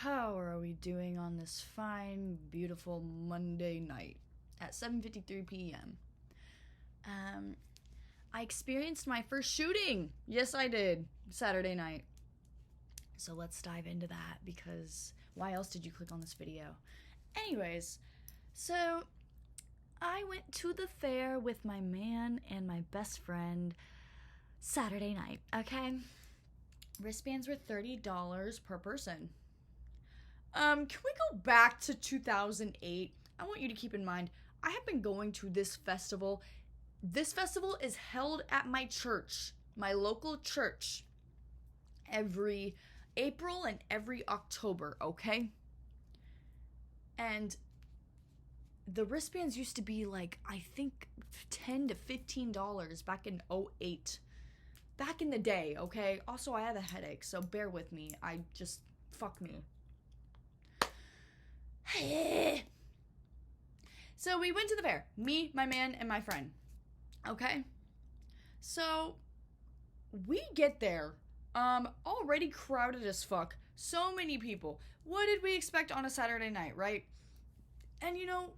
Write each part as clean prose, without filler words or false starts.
how are we doing on this fine, beautiful Monday night at 7:53 p.m.? I experienced my first shooting. Yes, I did. Saturday night. So let's dive into that, because why else did you click on this video? Anyways, so I went to the fair with my man and my best friend Saturday night, okay? Wristbands were $30 per person. Can we go back to 2008? I want you to keep in mind, I have been going to this festival. This festival is held at my church, my local church, every April and every October, okay? And the wristbands used to be like, I think, $10 to $15 back in 2008. Back in the day, okay? Also, I have a headache, so bear with me. Fuck me. So we went to the fair. Me, my man, and my friend. Okay? So we get there. Already crowded as fuck. So many people. What did we expect on a Saturday night, right? And you know,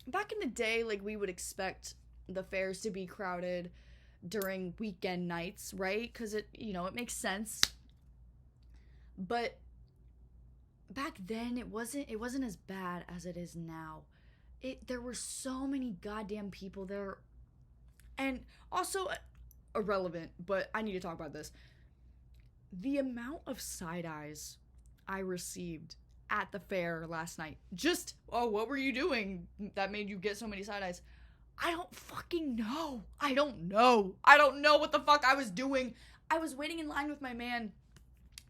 back in the day, like, we would expect the fairs to be crowded during weekend nights, right? Because it makes sense. But back then, it wasn't as bad as it is now. There were so many goddamn people there. And also, irrelevant, but I need to talk about this. The amount of side eyes I received at the fair last night. What were you doing that made you get so many side eyes? I don't fucking know. I don't know what the fuck I was doing. I was waiting in line with my man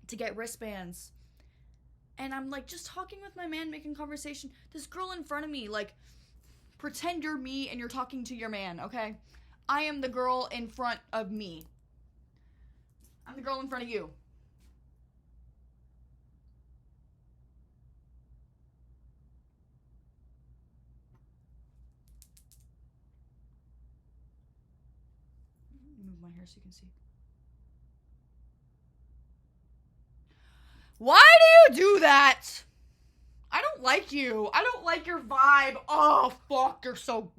to get wristbands. And I'm like just talking with my man, making conversation. This girl in front of me, like, pretend you're me and you're talking to your man, okay? I am the girl in front of me. I'm the girl in front of you. Move my hair so you can see. Why do you do that? I don't like you. I don't like your vibe. Oh, fuck, you're so...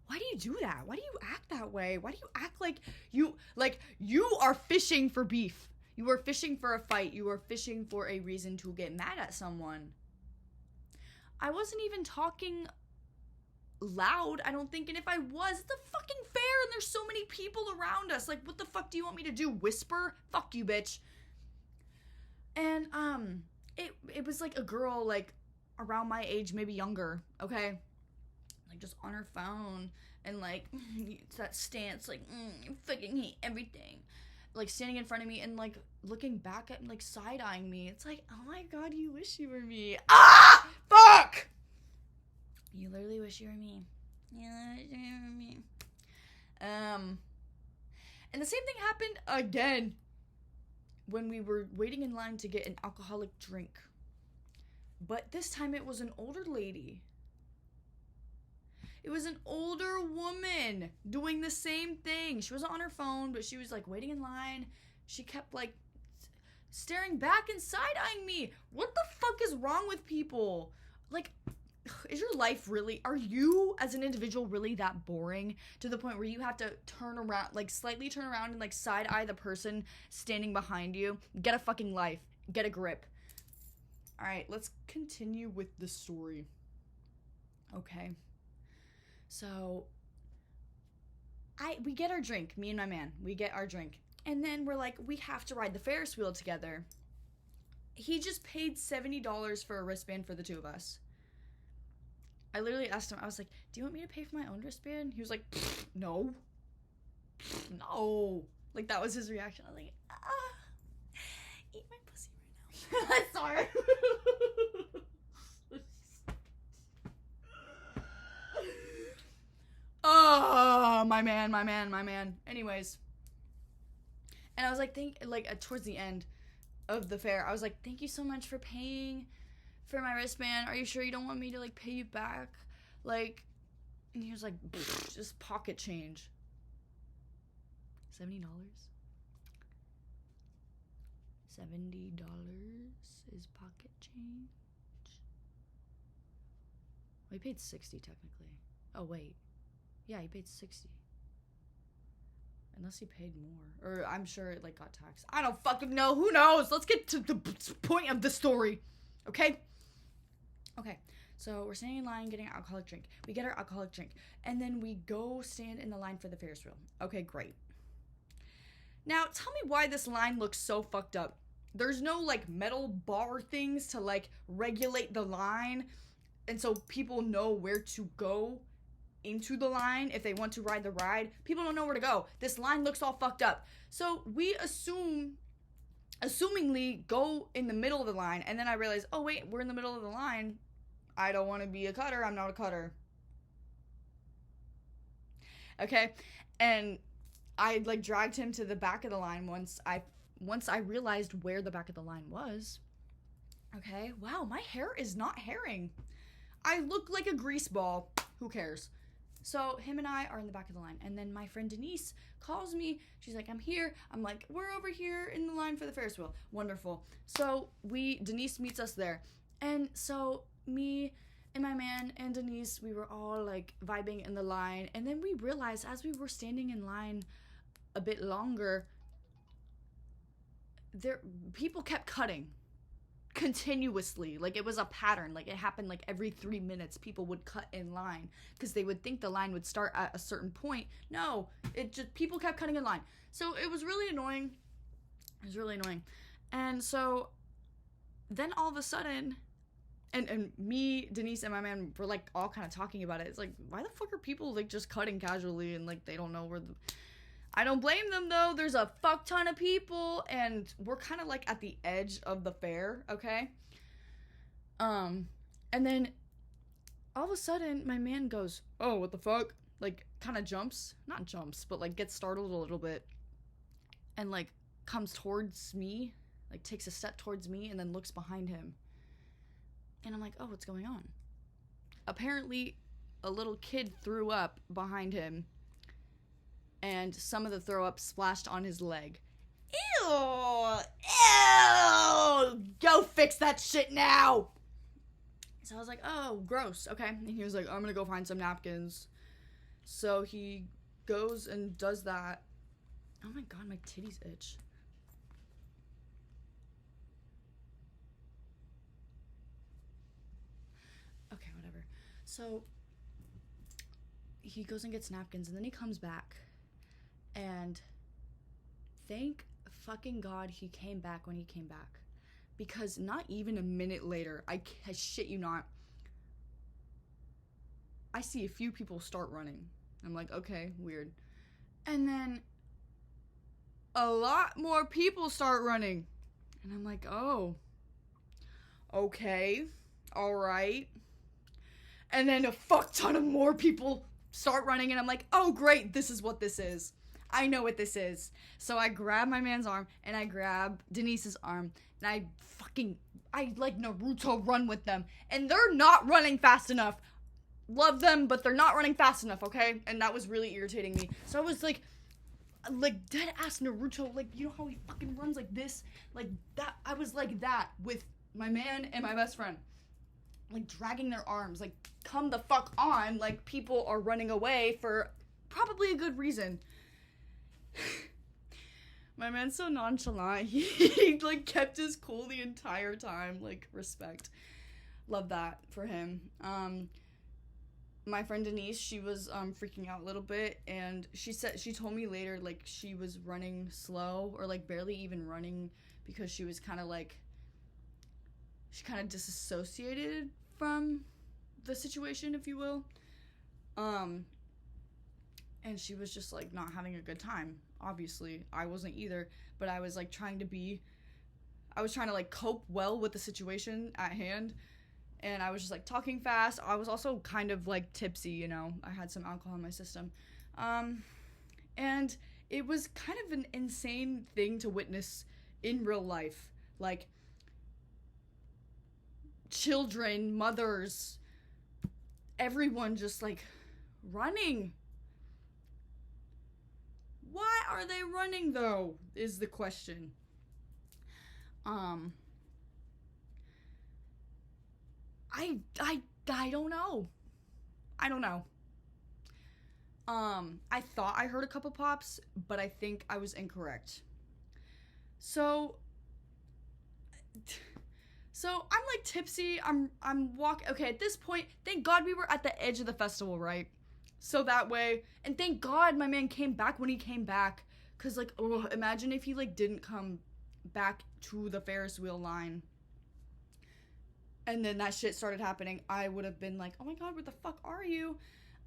Why do you do that? Why do you act that way? Why do you act like you are fishing for beef? You are fishing for a fight. You are fishing for a reason to get mad at someone. I wasn't even talking loud, I don't think, and if I was, it's a fucking fair and there's so many people around us. Like, what the fuck do you want me to do? Whisper? Fuck you, bitch. And it was like a girl, like, around my age, maybe younger, okay? Like, just on her phone, and like, it's that stance, like, you fucking hate everything. Like, standing in front of me and like looking back at me, like side-eyeing me. It's like, oh my god, you wish you were me. Ah! Fuck! You literally wish you were me. You literally wish you were me. And the same thing happened again when we were waiting in line to get an alcoholic drink. But this time it was an older lady. It was an older woman doing the same thing. She wasn't on her phone, but she was like waiting in line. She kept like staring back and side-eyeing me. What the fuck is wrong with people? Like, is your life really, are you as an individual really that boring to the point where you have to turn around, like slightly turn around and like side-eye the person standing behind you? Get a fucking life. Get a grip. All right, let's continue with the story. Okay. So, we get our drink, me and my man, we get our drink. And then we're like, we have to ride the Ferris wheel together. He just paid $70 for a wristband for the two of us. I literally asked him, I was like, do you want me to pay for my own wristband? He was like, no. No. Like, that was his reaction. I was like, eat my pussy right now. Sorry. Oh, my man. Anyways. And I was like, towards the end of the fair, I was like, thank you so much for paying for my wristband. Are you sure you don't want me to, like, pay you back? Like, and he was like, just pocket change. $70? $70 is pocket change. Well, he paid 60 technically. Oh wait, yeah, he paid 60. Unless he paid more, or I'm sure it like got taxed. I don't fucking know. Who knows? Let's get to the point of the story, okay? Okay. So we're standing in line getting an alcoholic drink. We get our alcoholic drink, and then we go stand in the line for the Ferris wheel. Okay, great. Now tell me why this line looks so fucked up. There's no like metal bar things to like regulate the line, and so people know where to go into the line if they want to ride the ride. People don't know where to go. This line looks all fucked up. So we assumingly go in the middle of the line, and then I realize, oh wait, we're in the middle of the line. I don't want to be a cutter. I'm not a cutter. Okay? And I like dragged him to the back of the line once I realized where the back of the line was. Okay? Wow, my hair is not hairing. I look like a grease ball. Who cares? So him and I are in the back of the line, and then my friend Denise calls me. She's like, I'm here. I'm like, we're over here in the line for the Ferris wheel. Wonderful. So Denise meets us there. And so me and my man and Denise, we were all like vibing in the line. And then we realized as we were standing in line a bit longer, people kept cutting continuously. Like it was a pattern. Like it happened like every 3 minutes people would cut in line because they would think the line would start at a certain point. No, it just people kept cutting in line. So it was really annoying. And so then all of a sudden, and me, Denise, and my man were like all kind of talking about it. It's like, why the fuck are people like just cutting casually and like they don't know where the... I don't blame them though. There's a fuck ton of people, and we're kind of like at the edge of the fair, okay? And then all of a sudden my man goes, "Oh, what the fuck?" Like kind of not jumps, but like gets startled a little bit, and like comes towards me, like takes a step towards me, and then looks behind him. And I'm like, "Oh, what's going on?" Apparently, a little kid threw up behind him, and some of the throw up splashed on his leg. Ew! Ew! Go fix that shit now! So I was like, oh, gross, okay. And he was like, I'm gonna go find some napkins. So he goes and does that. Oh my god, my titties itch. Okay, whatever. So he goes and gets napkins, and then he comes back. And thank fucking God he came back when he came back. Because not even a minute later, I shit you not, I see a few people start running. I'm like, okay, weird. And then a lot more people start running. And I'm like, oh, okay, all right. And then a fuck ton of more people start running, and I'm like, oh, great, this is what this is. I know what this is. So I grab my man's arm, and I grab Denise's arm, and I like Naruto run with them. And they're not running fast enough. Love them, but they're not running fast enough, okay? And that was really irritating me. So I was like dead ass Naruto, like, you know how he fucking runs like this? Like that, I was like that with my man and my best friend. Like dragging their arms, like, come the fuck on, like people are running away for probably a good reason. My man's so nonchalant. He like kept his cool the entire time. Like, respect. Love that for him. My friend Denise, she was freaking out a little bit, and she told me later, like, she was running slow, or like barely even running, because she was kind of disassociated from the situation, if you will. And she was just like not having a good time. Obviously, I wasn't either, but I was like trying to like cope well with the situation at hand. And I was just like talking fast. I was also kind of like tipsy, you know. I had some alcohol in my system. And it was kind of an insane thing to witness in real life. Like, children, mothers, everyone just like running. Why are they running though, is the question. Um, I don't know. I don't know. I thought I heard a couple pops, but I think I was incorrect. So I'm like tipsy. I'm walking. Okay, at this point, thank God we were at the edge of the festival, right? So that way, and thank God my man came back when he came back. Cause like, oh, imagine if he like didn't come back to the Ferris wheel line, and then that shit started happening. I would have been like, oh my God, where the fuck are you?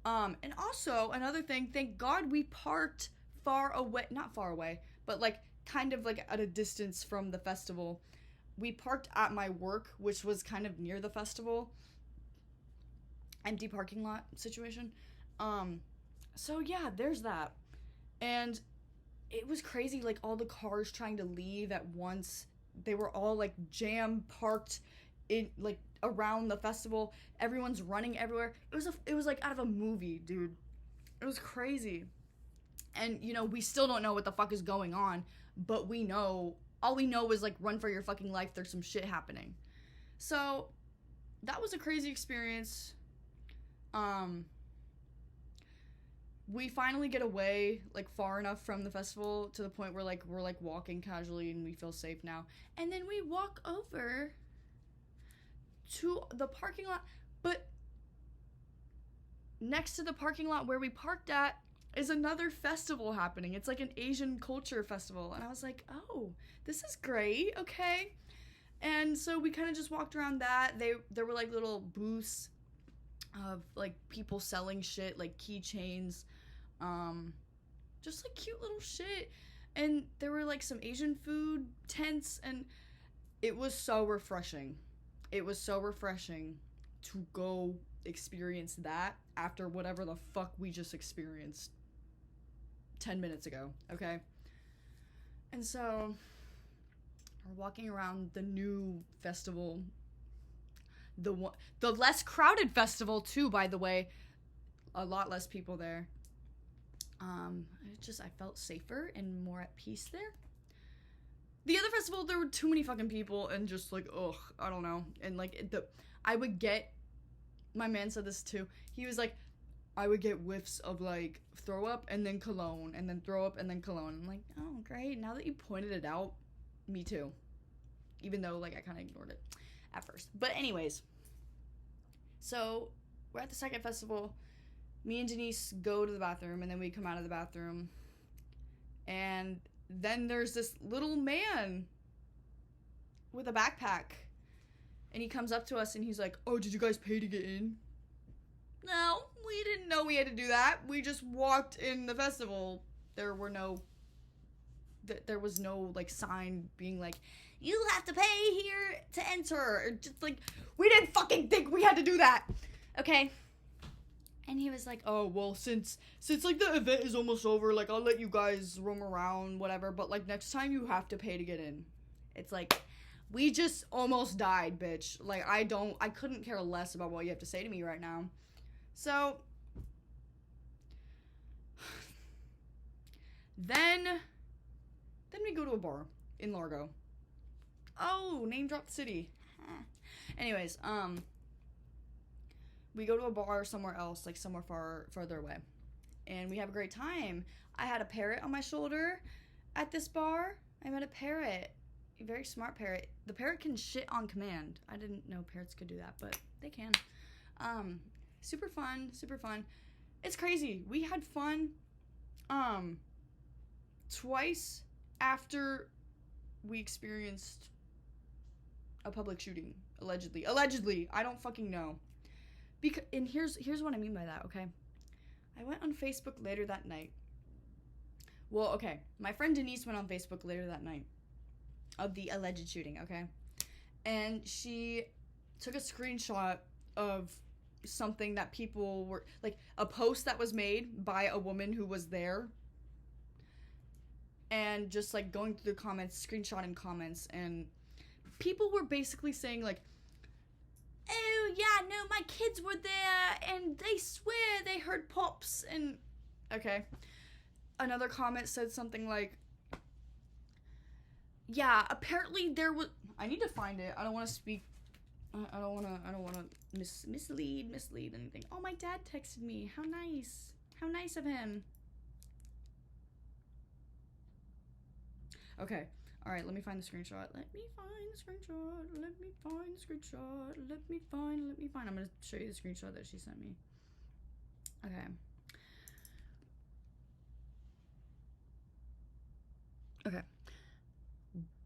And also another thing, thank God we parked far away, not far away, but like kind of like at a distance from the festival. We parked at my work, which was kind of near the festival. Empty parking lot situation. So yeah, there's that. And it was crazy, like all the cars trying to leave at once. They were all like jam parked in like around the festival. Everyone's running everywhere. It was like out of a movie, dude. It was crazy. And you know, we still don't know what the fuck is going on, but we know, all we know is like run for your fucking life, there's some shit happening. So that was a crazy experience. We finally get away like far enough from the festival to the point where like we're like walking casually and we feel safe now. And then we walk over to the parking lot, but next to the parking lot where we parked at is another festival happening. It's like an Asian culture festival. And I was like, oh, this is great. Okay. And so we kind of just walked around that. There were like little booths of like people selling shit, like keychains, just like cute little shit. And there were like some Asian food tents, and it was so refreshing. It was so refreshing to go experience that after whatever the fuck we just experienced 10 minutes ago, okay? And so we're walking around the new festival, the less crowded festival too, by the way. A lot less people there. I felt safer and more at peace there. The other festival, there were too many fucking people, and just like, ugh, I don't know. And like I would get, my man said this too. He was like, I would get whiffs of like throw up and then cologne, and then throw up and then cologne. I'm like, oh great, now that you pointed it out, me too. Even though like I kind of ignored it at first. But anyways, so we're at the second festival. Me and Denise go to the bathroom, and then we come out of the bathroom, and then there's this little man with a backpack, and he comes up to us and he's like, oh, did you guys pay to get in? No, we didn't know we had to do that. We just walked in the festival. There was no like sign being like, you have to pay here to enter. Or just like, we didn't fucking think we had to do that. Okay. And he was like, oh, well, since like the event is almost over, like I'll let you guys roam around, whatever, but like next time you have to pay to get in. It's like, we just almost died, bitch. Like I couldn't care less about what you have to say to me right now. So then we go to a bar in Largo. Oh, name drop city. Anyways, we go to a bar somewhere else, like somewhere further away, and we have a great time. I had a parrot on my shoulder at this bar. I met a parrot, a very smart parrot. The parrot can shit on command. I didn't know parrots could do that, but they can. Super fun. It's crazy. We had fun. Twice after we experienced a public shooting, allegedly. I don't fucking know. And here's what I mean by that, okay? I went on Facebook later that night. Well, okay, my friend Denise went on Facebook later that night of the alleged shooting, okay? And she took a screenshot of something that people were, like, a post that was made by a woman who was there, and just, like, going through the comments, screenshotting comments, and people were basically saying, like, oh, yeah, no, my kids were there, and they swear they heard pops, and, okay. Another comment said something like, yeah, apparently there was, I need to find it. I don't want to speak, I don't want to mislead anything. Oh, my dad texted me. How nice. How nice of him. Okay. All right, let me find the screenshot. Let me find the screenshot. I'm going to show you the screenshot that she sent me. Okay. Okay.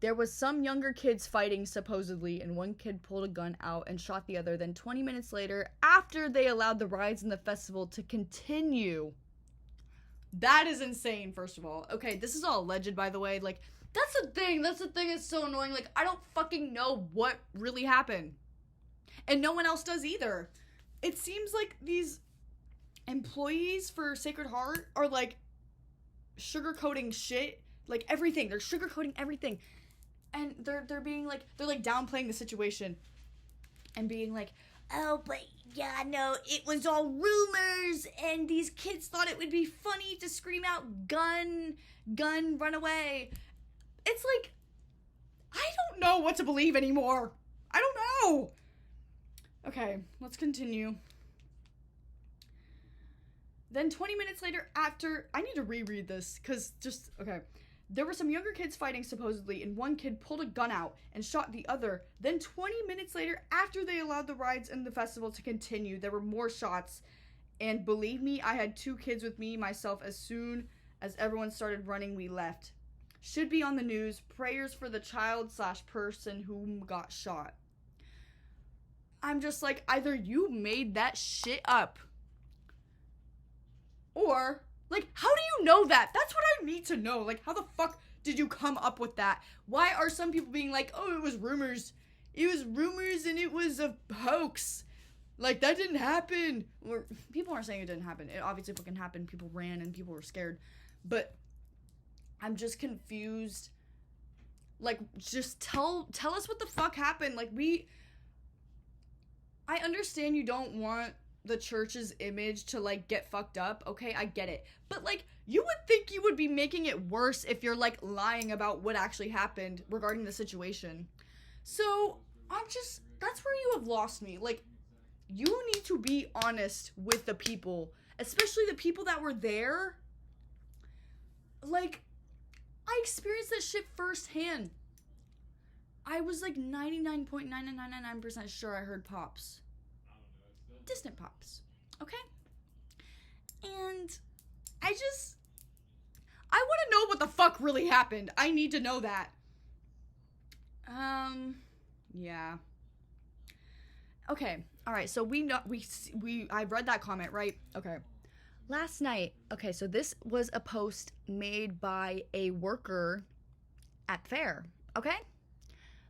There was some younger kids fighting, supposedly, and one kid pulled a gun out and shot the other. Then 20 minutes later, after they allowed the rides in the festival to continue. That is insane, first of all. Okay, this is all alleged, by the way. Like, that's the thing that's so annoying. Like, I don't fucking know what really happened. And no one else does either. It seems like these employees for Sacred Heart are, like, sugarcoating shit. Like, everything. They're sugarcoating everything. And they're being, like, they're, like, downplaying the situation. And being like, oh, but, yeah, no, it was all rumors, and these kids thought it would be funny to scream out, gun, run away. It's like, I don't know what to believe anymore. I don't know. Okay, let's continue. Then 20 minutes later after, I need to reread this, because just, okay. There were some younger kids fighting, supposedly, and one kid pulled a gun out and shot the other. Then 20 minutes later, after they allowed the rides in the festival to continue, there were more shots. And believe me, I had 2 kids with me, myself, as soon as everyone started running, we left. Should be on the news. Prayers for the child/person who got shot. I'm just like, either you made that shit up, or, like, how do you know that? That's what I need to know. Like, how the fuck did you come up with that? Why are some people being like, oh, it was rumors. It was rumors and it was a hoax. Like, that didn't happen. Or, people aren't saying it didn't happen. It obviously fucking happened. People ran and people were scared. But I'm just confused. Like, just tell us what the fuck happened. Like, I understand you don't want the church's image to, like, get fucked up. Okay, I get it. But, like, you would think you would be making it worse if you're, like, lying about what actually happened regarding the situation. So, that's where you have lost me. Like, you need to be honest with the people, especially the people that were there. Like, I experienced that shit firsthand. I was, like, 99.9999% sure I heard pops. Distant pops. Okay? And I want to know what the fuck really happened. I need to know that. Yeah. Okay. All right. So I read that comment, right? Okay. Last night. Okay. So this was a post made by a worker at the fair. Okay.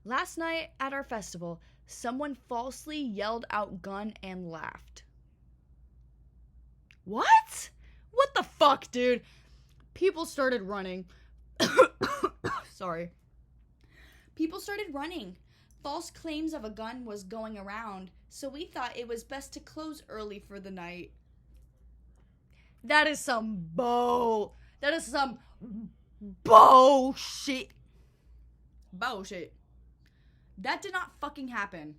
Last night at our festival, someone falsely yelled out gun and laughed. What? What the fuck, dude? People started running. Sorry. People started running. False claims of a gun was going around, so we thought it was best to close early for the night. That is some bullshit. Bullshit. That did not fucking happen.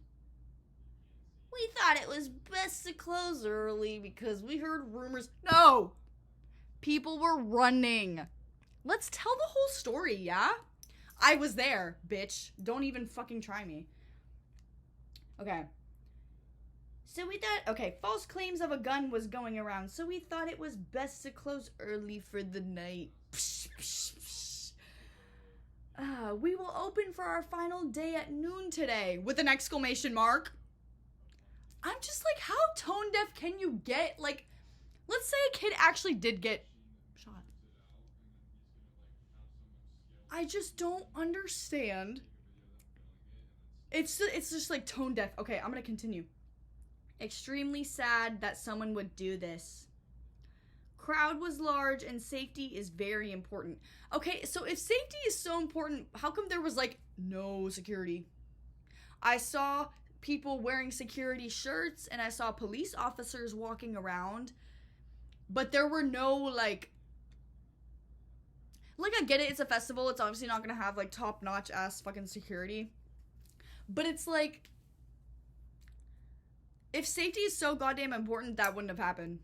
We thought it was best to close early because we heard rumors. No! People were running. Let's tell the whole story, yeah? I was there, bitch. Don't even fucking try me. Okay. So we thought, okay, false claims of a gun was going around, so we thought it was best to close early for the night. Psh, psh, psh. We will open for our final day at noon today, with an exclamation mark. I'm just like, how tone deaf can you get? Like, let's say a kid actually did get shot. I just don't understand. It's just like tone deaf. Okay, I'm gonna continue. Extremely sad that someone would do this. Crowd was large and safety is very important. Okay, so if safety is so important, how come there was, like, no security? I saw people wearing security shirts and I saw police officers walking around, but there were no, like, Like, I get it, it's a festival, it's obviously not gonna have, like, top-notch ass fucking security. But it's like, if safety is so goddamn important, that wouldn't have happened.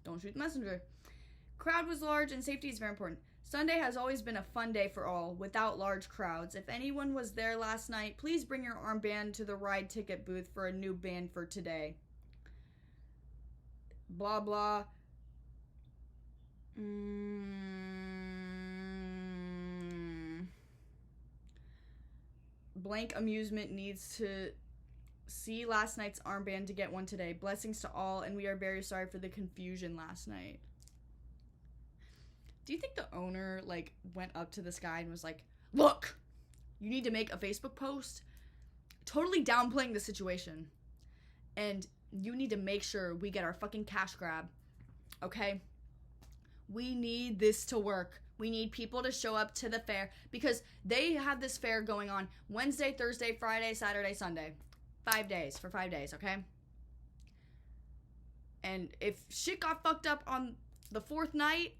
Don't shoot the messenger. Crowd was large and safety is very important. Sunday has always been a fun day for all, without large crowds. If anyone was there last night, please bring your armband to the ride ticket booth for a new band for today. Blah, blah. Blank amusement needs to see last night's armband to get one today. Blessings to all, and we are very sorry for the confusion last night. Do you think the owner, like, went up to this guy and was like, look, you need to make a Facebook post totally downplaying the situation, and you need to make sure we get our fucking cash grab, okay? We need this to work. We need people to show up to the fair, because they have this fair going on Wednesday, Thursday, Friday, Saturday, Sunday. 5 days, for 5 days, okay? And if shit got fucked up on the 4th night,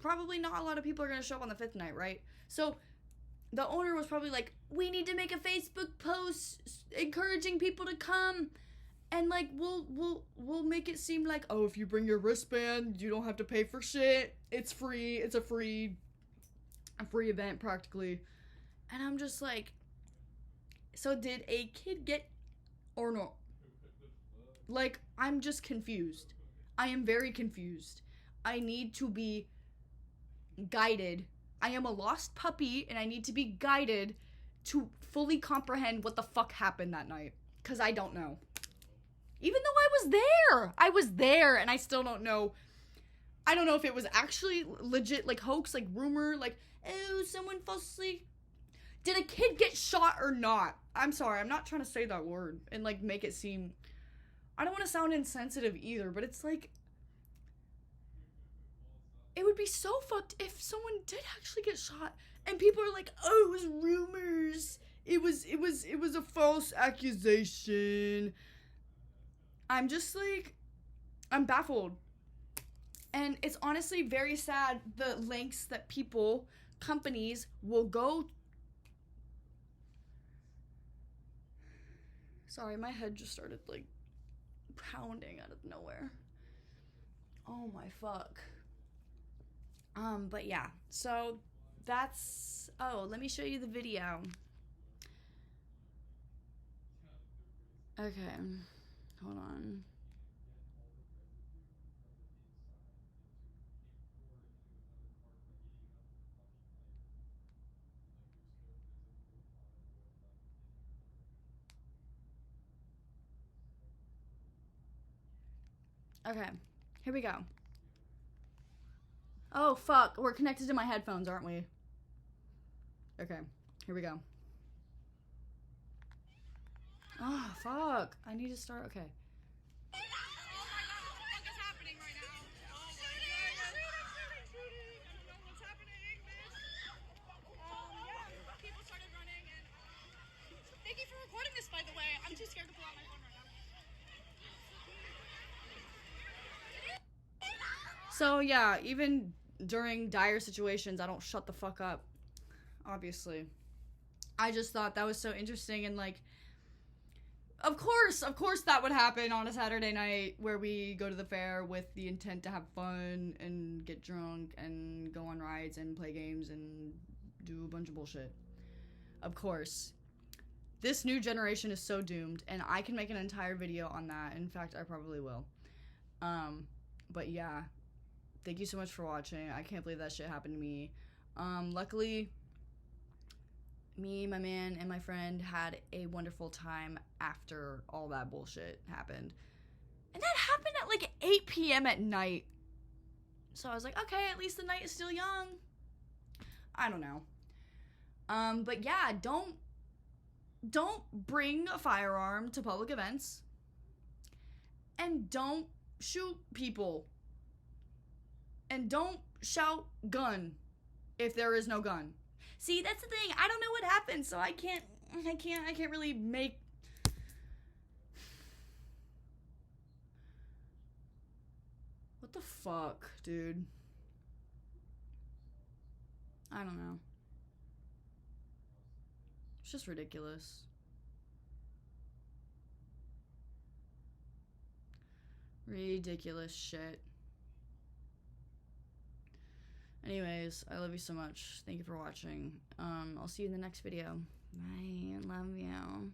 probably not a lot of people are going to show up on the 5th night, right? So the owner was probably like, we need to make a Facebook post encouraging people to come, and like we'll make it seem like, oh, if you bring your wristband, you don't have to pay for shit. It's free. It's a free event practically. And I'm just like, so did a kid get, or no? Like, I'm just confused. I am very confused. I need to be guided. I am a lost puppy, and I need to be guided to fully comprehend what the fuck happened that night. Because I don't know. Even though I was there, and I still don't know. I don't know if it was actually legit, like, hoax, like, rumor, like, oh, someone falsely. Did a kid get shot or not? I'm sorry, I'm not trying to say that word and, like, make it seem, I don't want to sound insensitive either, but it's like, it would be so fucked if someone did actually get shot and people are like, oh, it was rumors. It was a false accusation. I'm just like, I'm baffled. And it's honestly very sad the lengths that companies will go. Sorry, my head just started, like, pounding out of nowhere. Oh my fuck. But yeah, so that's, oh, let me show you the video. Okay, hold on. Okay, here we go. Oh, fuck. We're connected to my headphones, aren't we? Okay, here we go. Oh, fuck. I need to start. Okay. Thank you for recording this, by the way. I'm too scared to pull out my phone right now. So, yeah, even during dire situations, I don't shut the fuck up. Obviously. I just thought that was so interesting, and, like, of course that would happen on a Saturday night where we go to the fair with the intent to have fun and get drunk and go on rides and play games and do a bunch of bullshit. Of course. This new generation is so doomed, and I can make an entire video on that. In fact, I probably will. But yeah, thank you so much for watching. I can't believe that shit happened to me. Luckily, me, my man, and my friend had a wonderful time after all that bullshit happened. And that happened at like 8 p.m. at night. So I was like, okay, at least the night is still young. I don't know. But yeah, don't bring a firearm to public events. And don't shoot people. And don't shout gun if there is no gun. See, that's the thing. I don't know what happened, so I can't really make. What What the fuck, dude? I don't know. It's just ridiculous. Ridiculous shit. Anyways, I love you so much. Thank you for watching. I'll see you in the next video. Bye. Love you.